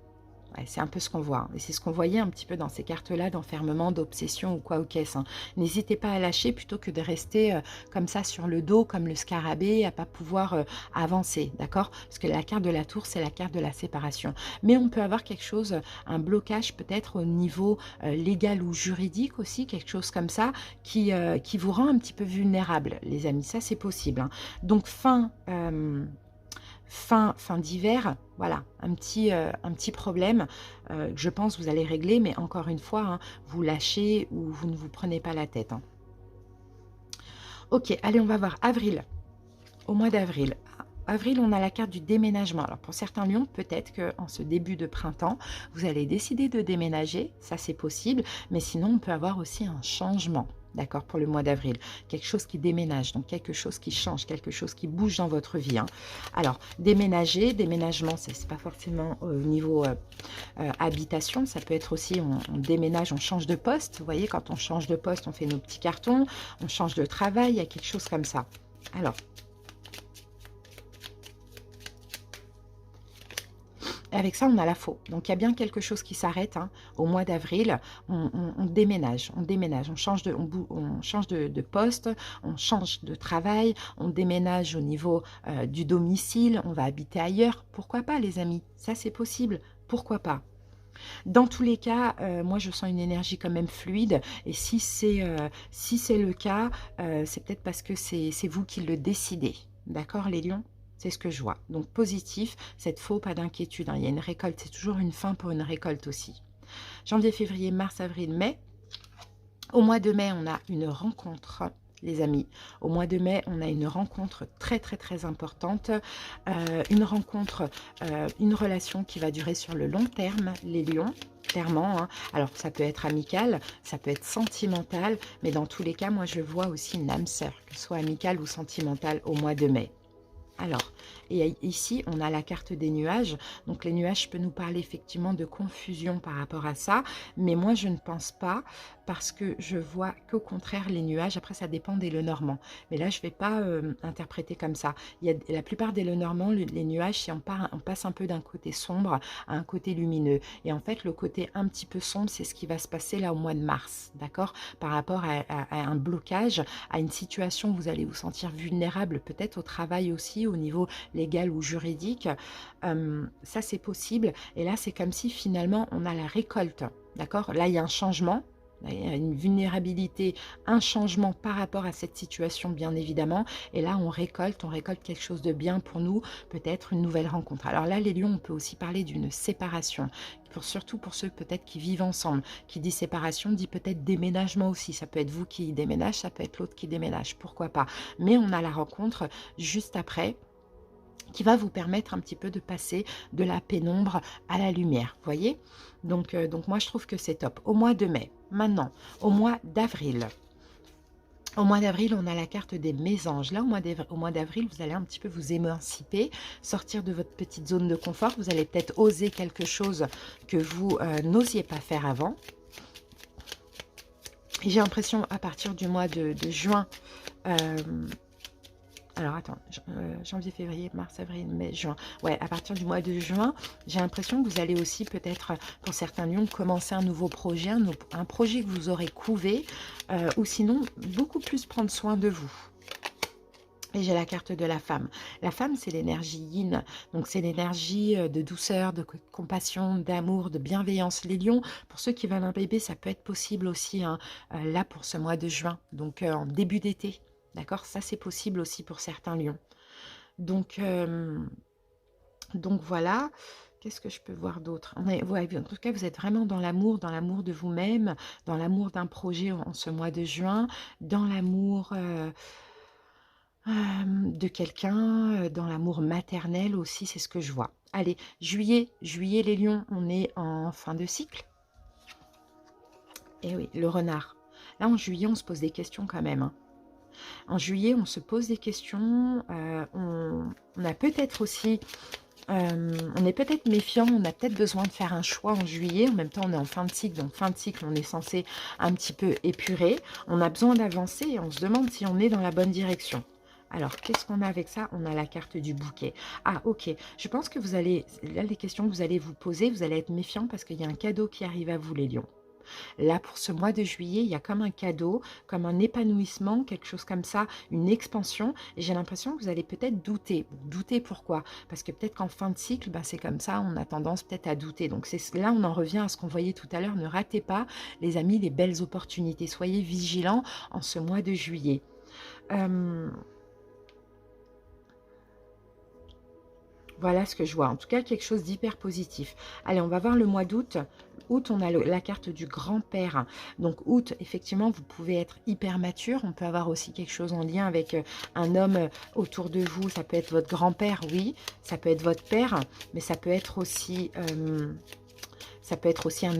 Ouais, c'est un peu ce qu'on voit. Et c'est ce qu'on voyait un petit peu dans ces cartes-là, d'enfermement, d'obsession ou quoi ou qu'est-ce. Hein. N'hésitez pas à lâcher plutôt que de rester comme ça sur le dos, comme le scarabée, à pas pouvoir avancer, d'accord? Parce que la carte de la tour, c'est la carte de la séparation. Mais on peut avoir quelque chose, un blocage peut-être au niveau légal ou juridique aussi, quelque chose comme ça, qui vous rend un petit peu vulnérable, les amis. Ça, c'est possible. Hein. Donc, fin d'hiver, voilà, un petit problème que je pense vous allez régler, mais encore une fois, hein, vous lâchez ou vous ne vous prenez pas la tête. Hein. Ok, allez, on va voir avril. Au mois d'avril. Avril, on a la carte du déménagement. Alors pour certains lions, peut-être qu'en ce début de printemps, vous allez décider de déménager, ça c'est possible, mais sinon on peut avoir aussi un changement. D'accord, pour le mois d'avril. Quelque chose qui déménage, donc quelque chose qui change, quelque chose qui bouge dans votre vie. Hein. Alors, déménagement, c'est pas forcément au niveau habitation, ça peut être aussi, on déménage, on change de poste. Vous voyez, quand on change de poste, on fait nos petits cartons, on change de travail, il y a quelque chose comme ça. Alors, avec ça, on a la faux. Donc, il y a bien quelque chose qui s'arrête hein, au mois d'avril. On déménage, on change de poste, on change de travail, on déménage au niveau du domicile, on va habiter ailleurs. Pourquoi pas, les amis? Ça, c'est possible. Pourquoi pas? Dans tous les cas, moi, je sens une énergie quand même fluide. Et si c'est le cas, c'est peut-être parce que c'est vous qui le décidez. D'accord, les lions? C'est ce que je vois. Donc, positif, cette faux, pas d'inquiétude. Hein. Il y a une récolte, c'est toujours une fin pour une récolte aussi. Janvier, février, mars, avril, mai. Au mois de mai, on a une rencontre, les amis. Au mois de mai, on a une rencontre très, très, très importante. Une rencontre, une relation qui va durer sur le long terme, les lions. Clairement, hein. Alors ça peut être amical, ça peut être sentimental, mais dans tous les cas, moi je vois aussi une âme sœur, que ce soit amicale ou sentimentale au mois de mai. Alors, et ici, on a la carte des nuages. Donc, les nuages peuvent nous parler effectivement de confusion par rapport à ça. Mais moi, je ne pense pas parce que je vois qu'au contraire, les nuages, après, ça dépend des Lenormands. Mais là, je ne vais pas interpréter comme ça. Il y a la plupart des Lenormands, les nuages, si on passe un peu d'un côté sombre à un côté lumineux. Et en fait, le côté un petit peu sombre, c'est ce qui va se passer là au mois de mars, d'accord? Par rapport à un blocage, à une situation où vous allez vous sentir vulnérable, peut-être au travail aussi, au niveau légal ou juridique, ça c'est possible. Et là, c'est comme si finalement on a la récolte, d'accord? Là, il y a un changement. Il y a une vulnérabilité, un changement par rapport à cette situation, bien évidemment. Et là, on récolte quelque chose de bien pour nous, peut-être une nouvelle rencontre. Alors là, les lions, on peut aussi parler d'une séparation. Surtout pour ceux peut-être qui vivent ensemble. Qui dit séparation, dit peut-être déménagement aussi. Ça peut être vous qui déménage, ça peut être l'autre qui déménage, pourquoi pas. Mais on a la rencontre juste après, qui va vous permettre un petit peu de passer de la pénombre à la lumière, vous voyez? Donc moi, je trouve que c'est top. Au mois de mai, maintenant, au mois d'avril. Au mois d'avril, on a la carte des mésanges. Là, au mois d'avril, vous allez un petit peu vous émanciper, sortir de votre petite zone de confort. Vous allez peut-être oser quelque chose que vous n'osiez pas faire avant. Et j'ai l'impression, à partir du mois de juin... alors, attends, janvier, février, mars, avril, mai, juin. Ouais, à partir du mois de juin, j'ai l'impression que vous allez aussi peut-être, pour certains lions, commencer un nouveau projet, un projet que vous aurez couvé, ou sinon, beaucoup plus prendre soin de vous. Et j'ai la carte de la femme. La femme, c'est l'énergie yin. Donc, c'est l'énergie de douceur, de compassion, d'amour, de bienveillance. Les lions, pour ceux qui veulent un bébé, ça peut être possible aussi, hein, là, pour ce mois de juin. Donc, en début d'été. D'accord? Ça, c'est possible aussi pour certains lions. Donc voilà. Qu'est-ce que je peux voir d'autre? Ouais, en tout cas, vous êtes vraiment dans l'amour de vous-même, dans l'amour d'un projet en ce mois de juin, dans l'amour de quelqu'un, dans l'amour maternel aussi, c'est ce que je vois. Allez, juillet, les lions, on est en fin de cycle. Et oui, le renard. Là, en juillet, on se pose des questions quand même, hein. En juillet, on se pose des questions, on a peut-être aussi, on est peut-être méfiant, on a peut-être besoin de faire un choix en juillet. En même temps, on est en fin de cycle, donc fin de cycle, on est censé un petit peu épurer. On a besoin d'avancer et on se demande si on est dans la bonne direction. Alors, qu'est-ce qu'on a avec ça? On a la carte du bouquet. Ah, ok. Je pense que vous allez, là, les questions que vous allez vous poser, vous allez être méfiant parce qu'il y a un cadeau qui arrive à vous, les lions. Là, pour ce mois de juillet, il y a comme un cadeau, comme un épanouissement, quelque chose comme ça, une expansion. Et j'ai l'impression que vous allez peut-être douter. Douter pourquoi? Parce que peut-être qu'en fin de cycle, bah, c'est comme ça, on a tendance peut-être à douter. Donc là, on en revient à ce qu'on voyait tout à l'heure. Ne ratez pas, les amis, les belles opportunités. Soyez vigilants en ce mois de juillet. Voilà ce que je vois. En tout cas, quelque chose d'hyper positif. Allez, on va voir le mois d'août. Août, on a la carte du grand-père. Donc, août, effectivement, vous pouvez être hyper mature. On peut avoir aussi quelque chose en lien avec un homme autour de vous. Ça peut être votre grand-père, oui. Ça peut être votre père. Mais ça peut être aussi un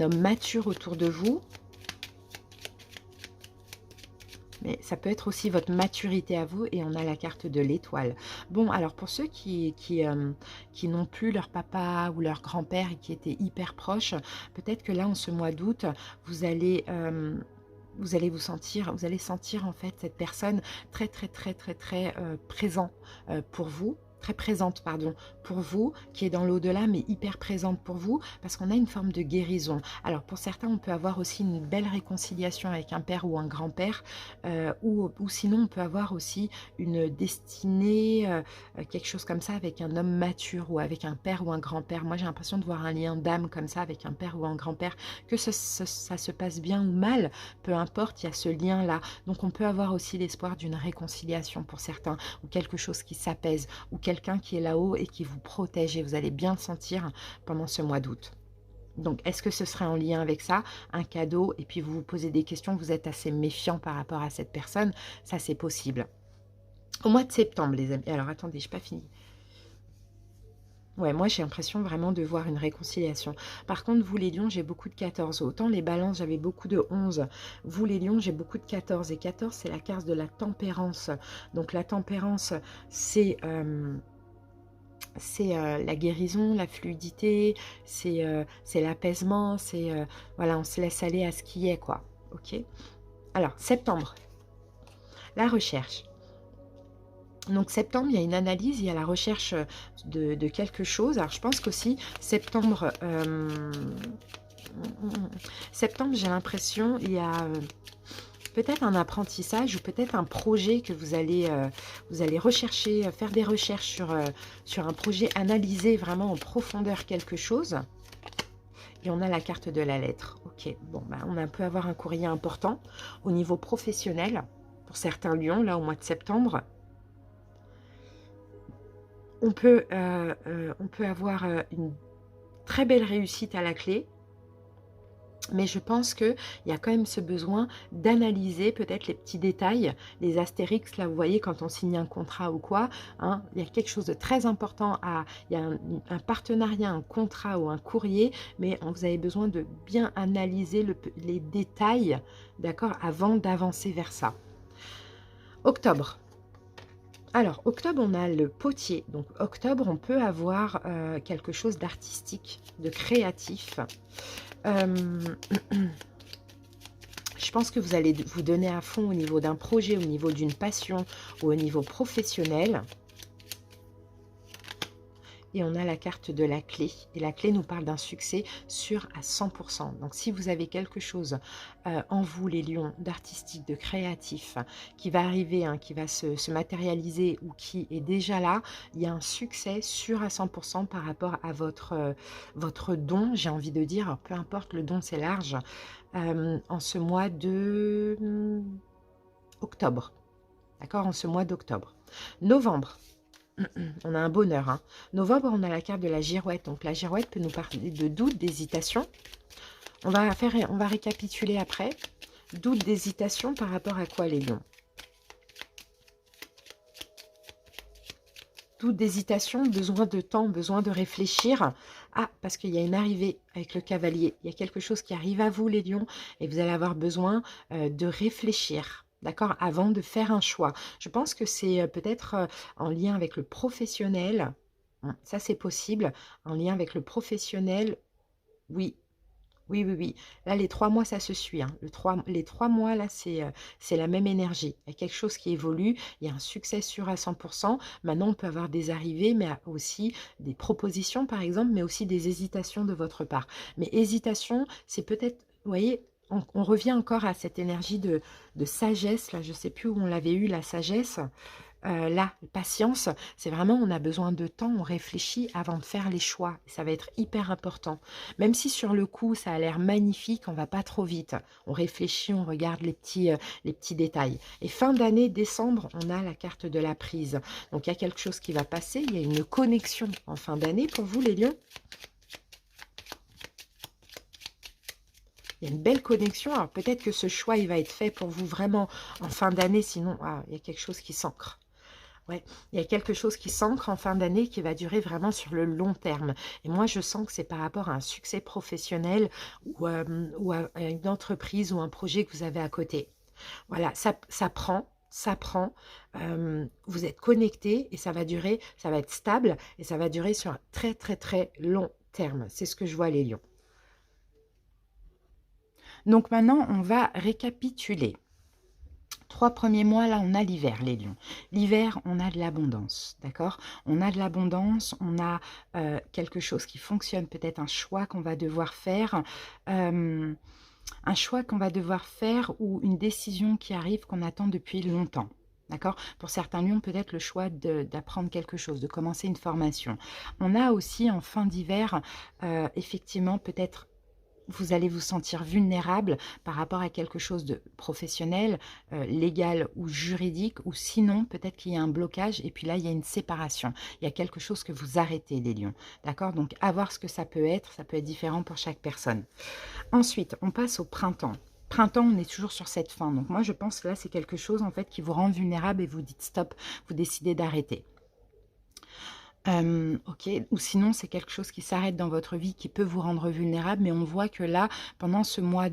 homme mature autour de vous. Mais ça peut être aussi votre maturité à vous, et on a la carte de l'étoile. Bon, alors pour ceux qui n'ont plus leur papa ou leur grand-père et qui étaient hyper proches, peut-être que là, en ce mois d'août, vous allez vous allez sentir en fait cette personne très très très très très présent pour vous. Très présente, pardon, pour vous, qui est dans l'au-delà, mais hyper présente pour vous, parce qu'on a une forme de guérison. Alors, pour certains, on peut avoir aussi une belle réconciliation avec un père ou un grand-père, ou sinon, on peut avoir aussi une destinée, quelque chose comme ça, avec un homme mature, ou avec un père ou un grand-père. Moi, j'ai l'impression de voir un lien d'âme comme ça, avec un père ou un grand-père, que ça se passe bien ou mal, peu importe, il y a ce lien-là. Donc, on peut avoir aussi l'espoir d'une réconciliation pour certains, ou quelque chose qui s'apaise, ou quelqu'un qui est là-haut et qui vous protège, et vous allez bien le sentir pendant ce mois d'août. Donc, est-ce que ce serait en lien avec ça, un cadeau, et puis vous vous posez des questions, vous êtes assez méfiant par rapport à cette personne? Ça, c'est possible. Au mois de septembre, les amis. Alors, attendez, je n'ai pas fini. Ouais, moi j'ai l'impression vraiment de voir une réconciliation. Par contre, vous les lions, j'ai beaucoup de 14. Autant les balances, j'avais beaucoup de 11. Vous les lions, j'ai beaucoup de 14. Et 14, c'est la carte de la tempérance. Donc la tempérance, c'est la guérison, la fluidité, c'est l'apaisement, voilà, on se laisse aller à ce qui est, quoi. Ok. Alors, septembre, la recherche. Donc septembre, il y a une analyse, il y a la recherche de quelque chose. Alors je pense qu'aussi septembre, septembre, j'ai l'impression, il y a peut-être un apprentissage ou peut-être un projet que vous allez rechercher, faire des recherches sur un projet, analyser vraiment en profondeur quelque chose. Et on a la carte de la lettre. Ok, bon, bah, on peut avoir un courrier important au niveau professionnel pour certains lions, là, au mois de septembre. On peut avoir une très belle réussite à la clé, mais je pense qu'il y a quand même ce besoin d'analyser peut-être les petits détails, les astérix, là vous voyez quand on signe un contrat ou quoi, hein, il y a quelque chose de très important, il y a un partenariat, un contrat ou un courrier, mais vous avez besoin de bien analyser les détails, d'accord, avant d'avancer vers ça. Octobre. Alors, octobre, on a le potier. Donc, octobre, on peut avoir quelque chose d'artistique, de créatif. Je pense que vous allez vous donner à fond au niveau d'un projet, au niveau d'une passion ou au niveau professionnel. Et on a la carte de la clé. Et la clé nous parle d'un succès sûr à 100%. Donc, si vous avez quelque chose en vous, les lions, d'artistique, de créatif, qui va arriver, hein, qui va se matérialiser ou qui est déjà là, il y a un succès sûr à 100% par rapport à votre don, j'ai envie de dire. Alors, peu importe, le don, c'est large. En ce mois de octobre. D'accord? En ce mois d'octobre. Novembre. On a un bonheur. Hein. Novembre, on a la carte de la girouette. Donc la girouette peut nous parler de doute, d'hésitation. On va récapituler après. Doute, d'hésitation par rapport à quoi, les lions? Doute, d'hésitation, besoin de temps, besoin de réfléchir. Ah, parce qu'il y a une arrivée avec le cavalier. Il y a quelque chose qui arrive à vous, les lions, et vous allez avoir besoin de réfléchir. D'accord, avant de faire un choix. Je pense que c'est peut-être en lien avec le professionnel. Ça, c'est possible. En lien avec le professionnel, oui. Oui, oui, oui. Là, les 3 mois, ça se suit, hein. Les 3 mois, là, c'est la même énergie. Il y a quelque chose qui évolue, il y a un succès sûr à 100. Maintenant, on peut avoir des arrivées, mais aussi des propositions, par exemple, mais aussi des hésitations de votre part. Mais hésitation, c'est peut-être, vous voyez, on revient encore à cette énergie de sagesse, là, je ne sais plus où on l'avait eu, la sagesse. Là, patience, c'est vraiment, on a besoin de temps, on réfléchit avant de faire les choix. Ça va être hyper important. Même si sur le coup, ça a l'air magnifique, on va pas trop vite. On réfléchit, on regarde les petits détails. Et fin d'année, décembre, on a la carte de la prise. Donc, il y a quelque chose qui va passer. Il y a une connexion en fin d'année pour vous, les lions. Il y a une belle connexion. Alors, peut-être que ce choix, il va être fait pour vous vraiment en fin d'année. Sinon, il y a quelque chose qui s'ancre. Ouais, il y a quelque chose qui s'ancre en fin d'année qui va durer vraiment sur le long terme. Et moi, je sens que c'est par rapport à un succès professionnel ou à une entreprise ou un projet que vous avez à côté. Voilà, ça prend. Ça prend, vous êtes connecté et ça va durer, ça va être stable et ça va durer sur un très très très long terme. C'est ce que je vois les lions. Donc maintenant, on va récapituler. 3 premiers mois, là, on a l'hiver, les lions. L'hiver, on a de l'abondance, d'accord? On a de l'abondance, on a quelque chose qui fonctionne, peut-être un choix qu'on va devoir faire, euh, un choix qu'on va devoir faire ou une décision qui arrive qu'on attend depuis longtemps. D'accord? Pour certains lions, peut-être le choix d'apprendre quelque chose, de commencer une formation. On a aussi en fin d'hiver, effectivement, peut-être vous allez vous sentir vulnérable par rapport à quelque chose de professionnel, légal ou juridique, ou sinon peut-être qu'il y a un blocage et puis là il y a une séparation. Il y a quelque chose que vous arrêtez, les lions. D'accord? Donc à voir ce que ça peut être différent pour chaque personne. Ensuite, on passe au printemps. Printemps, on est toujours sur cette fin. Donc moi je pense que là c'est quelque chose en fait qui vous rend vulnérable et vous dites stop, vous décidez d'arrêter. OK, ou sinon c'est quelque chose qui s'arrête dans votre vie, qui peut vous rendre vulnérable, mais on voit que là, pendant ce mois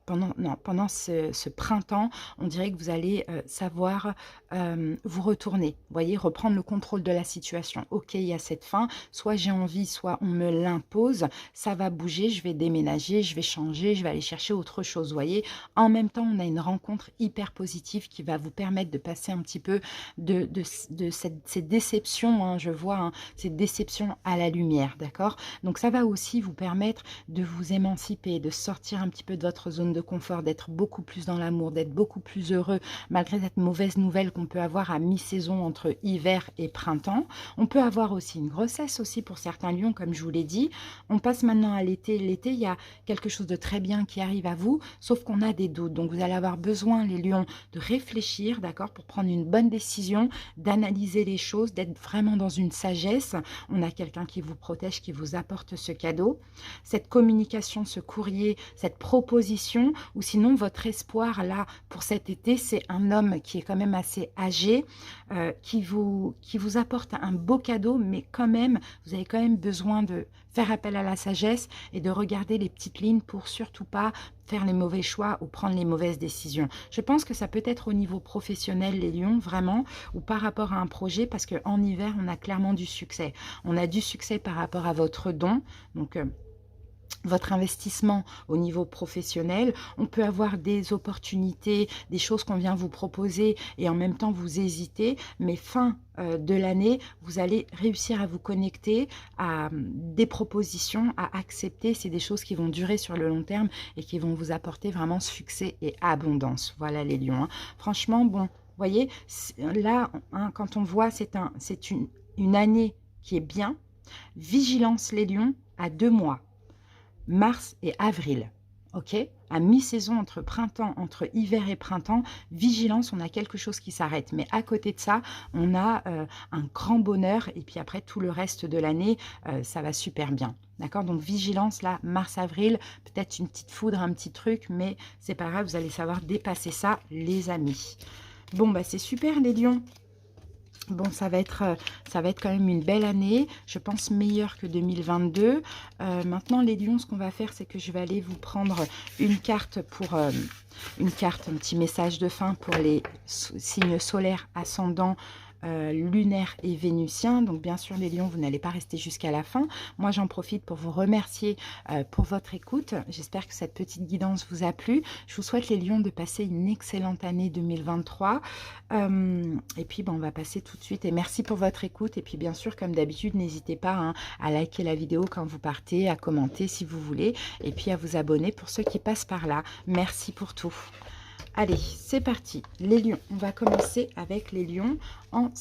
pendant non, pendant ce printemps, on dirait que vous allez, savoir, vous retourner. Vous voyez? Reprendre le contrôle de la situation. OK, il y a cette fin, soit j'ai envie, soit on me l'impose, ça va bouger, je vais déménager, je vais changer, je vais aller chercher autre chose, vous voyez? En même temps, on a une rencontre hyper positive qui va vous permettre de passer un petit peu de ces déceptions, hein, je vois, hein, ces déceptions à la lumière, d'accord? Donc ça va aussi vous permettre de vous émanciper, de sortir un petit peu de votre zone de confort, d'être beaucoup plus dans l'amour, d'être beaucoup plus heureux, malgré cette mauvaise nouvelle qu'on peut avoir à mi-saison entre hiver et printemps. On peut avoir aussi une grossesse aussi pour certains lions, comme je vous l'ai dit. On passe maintenant à l'été. L'été, il y a quelque chose de très bien qui arrive à vous, sauf qu'on a des doutes. Donc vous allez avoir besoin, les lions, de réfléchir, d'accord, pour prendre une bonne décision, d'analyser les choses, d'être vraiment dans une sagesse. On a quelqu'un qui vous protège, qui vous apporte ce cadeau. Cette communication, ce courrier, cette proposition, ou sinon votre espoir là pour cet été, c'est un homme qui est quand même assez âgé, qui vous apporte un beau cadeau, mais quand même, vous avez quand même besoin de faire appel à la sagesse et de regarder les petites lignes pour surtout pas faire les mauvais choix ou prendre les mauvaises décisions. Je pense que ça peut être au niveau professionnel, les lions, vraiment, ou par rapport à un projet, parce qu'en hiver, on a clairement du succès. On a du succès par rapport à votre don, donc votre investissement au niveau professionnel. On peut avoir des opportunités, des choses qu'on vient vous proposer et en même temps vous hésitez, mais fin de l'année, vous allez réussir à vous connecter à des propositions, à accepter. C'est des choses qui vont durer sur le long terme et qui vont vous apporter vraiment succès et abondance. Voilà les lions, hein. Franchement, bon, vous voyez, là, hein, quand on voit, c'est une année qui est bien. Vigilance les lions à 2 mois. Mars et avril, ok? À mi-saison entre printemps, entre hiver et printemps, vigilance, on a quelque chose qui s'arrête. Mais à côté de ça, on a un grand bonheur et puis après tout le reste de l'année, ça va super bien. D'accord? Donc vigilance là, mars-avril, peut-être une petite foudre, un petit truc, mais c'est pas grave, vous allez savoir dépasser ça, les amis. Bon, bah c'est super les lions. Bon, ça va être quand même une belle année, je pense meilleure que 2022. Maintenant, les lions, ce qu'on va faire, c'est que je vais aller vous prendre une carte un petit message de fin pour les signes solaires ascendants lunaire et vénusien. Donc bien sûr les lions, vous n'allez pas rester jusqu'à la fin. Moi j'en profite pour vous remercier pour votre écoute. J'espère que cette petite guidance vous a plu. Je vous souhaite les lions de passer une excellente année 2023. Et puis on va passer tout de suite. Et merci pour votre écoute. Et puis bien sûr, comme d'habitude, n'hésitez pas hein, à liker la vidéo quand vous partez, à commenter si vous voulez. Et puis à vous abonner pour ceux qui passent par là. Merci pour tout. Allez, c'est parti. Les lions. On va commencer avec les lions en...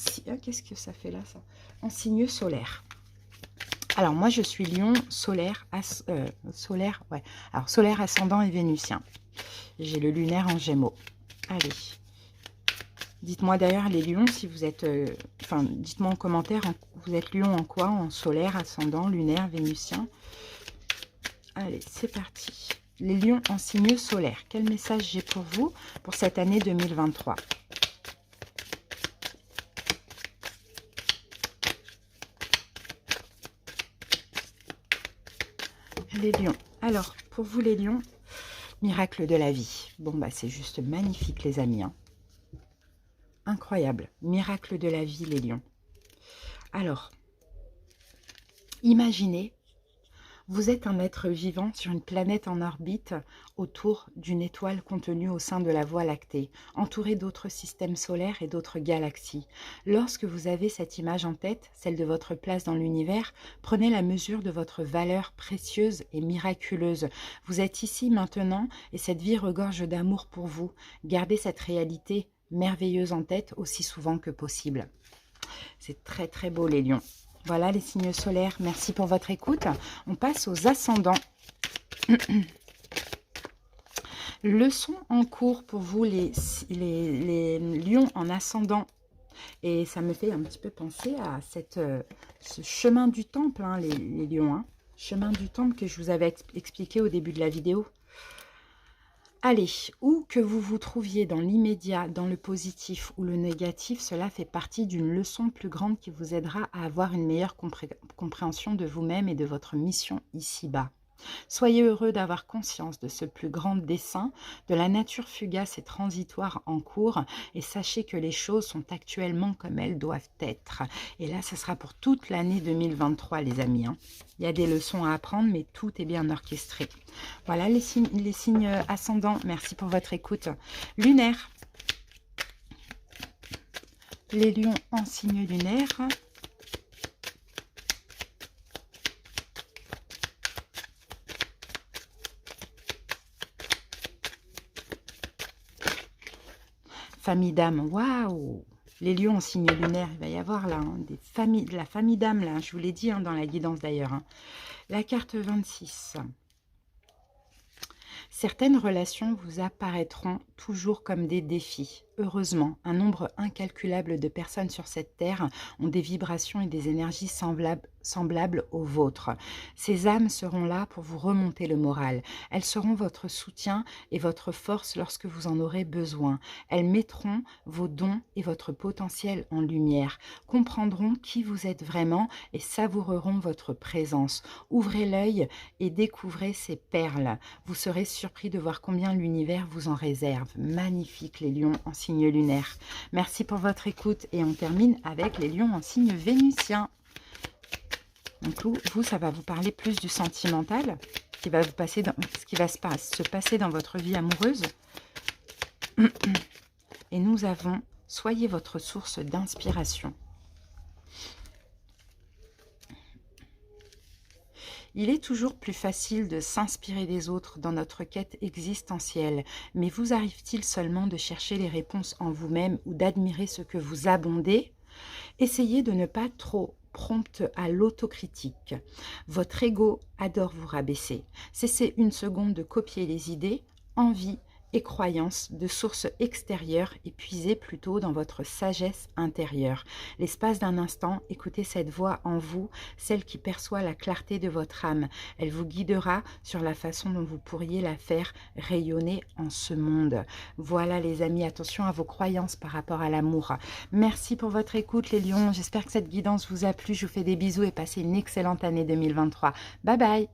Qu'est-ce que ça fait là, ça? En signe solaire. Alors, moi, je suis lion solaire, ouais. Alors, solaire, ascendant et vénusien. J'ai le lunaire en gémeaux. Allez. Dites-moi d'ailleurs, les lions, si vous êtes... Enfin, dites-moi en commentaire, vous êtes lion en quoi? En solaire, ascendant, lunaire, vénusien. Allez, c'est parti. Les lions en signe solaire. Quel message j'ai pour vous pour cette année 2023? Les lions. Alors, pour vous les lions, miracle de la vie. Bon, bah c'est juste magnifique les amis. Hein. Incroyable. Miracle de la vie les lions. Alors, imaginez... Vous êtes un être vivant sur une planète en orbite autour d'une étoile contenue au sein de la Voie lactée, entourée d'autres systèmes solaires et d'autres galaxies. Lorsque vous avez cette image en tête, celle de votre place dans l'univers, prenez la mesure de votre valeur précieuse et miraculeuse. Vous êtes ici maintenant et cette vie regorge d'amour pour vous. Gardez cette réalité merveilleuse en tête aussi souvent que possible. C'est très très beau les lions. Voilà les signes solaires. Merci pour votre écoute. On passe aux ascendants. Leçon en cours pour vous, les lions en ascendant. Et ça me fait un petit peu penser à ce chemin du temple, hein, les lions. Hein. Chemin du temple que je vous avais expliqué au début de la vidéo. Allez, où que vous vous trouviez dans l'immédiat, dans le positif ou le négatif, cela fait partie d'une leçon plus grande qui vous aidera à avoir une meilleure compréhension de vous-même et de votre mission ici-bas. Soyez heureux d'avoir conscience de ce plus grand dessein, de la nature fugace et transitoire en cours, et sachez que les choses sont actuellement comme elles doivent être. Et là, ce sera pour toute l'année 2023, les amis. Hein. Il y a des leçons à apprendre, mais tout est bien orchestré. Voilà les signes ascendants. Merci pour votre écoute. Lunaire. Les lions en signe lunaire. Famille d'âme, waouh! Les lions en signe lunaire, il va y avoir là hein, de la famille d'âme, là, je vous l'ai dit hein, dans la guidance d'ailleurs. Hein. La carte 26. Certaines relations vous apparaîtront toujours comme des défis. Heureusement, un nombre incalculable de personnes sur cette terre ont des vibrations et des énergies semblables aux vôtres. Ces âmes seront là pour vous remonter le moral. Elles seront votre soutien et votre force lorsque vous en aurez besoin. Elles mettront vos dons et votre potentiel en lumière, comprendront qui vous êtes vraiment et savoureront votre présence. Ouvrez l'œil et découvrez ces perles. Vous serez surpris de voir combien l'univers vous en réserve. Magnifique les lions en signe lunaire. Merci pour votre écoute et on termine avec les lions en signe vénusien. Donc vous, ça va vous parler plus du sentimental, ce qui va se passer dans votre vie amoureuse. Et nous avons, soyez votre source d'inspiration. Il est toujours plus facile de s'inspirer des autres dans notre quête existentielle, mais vous arrive-t-il seulement de chercher les réponses en vous-même ou d'admirer ce que vous abondez? Essayez de ne pas trop prompte à l'autocritique. Votre ego adore vous rabaisser. Cessez une seconde de copier les idées, envies et croyances de sources extérieures et puisez plutôt dans votre sagesse intérieure. L'espace d'un instant, écoutez cette voix en vous, celle qui perçoit la clarté de votre âme. Elle vous guidera sur la façon dont vous pourriez la faire rayonner en ce monde. Voilà les amis, attention à vos croyances par rapport à l'amour. Merci pour votre écoute les lions. J'espère que cette guidance vous a plu. Je vous fais des bisous et passez une excellente année 2023. Bye bye.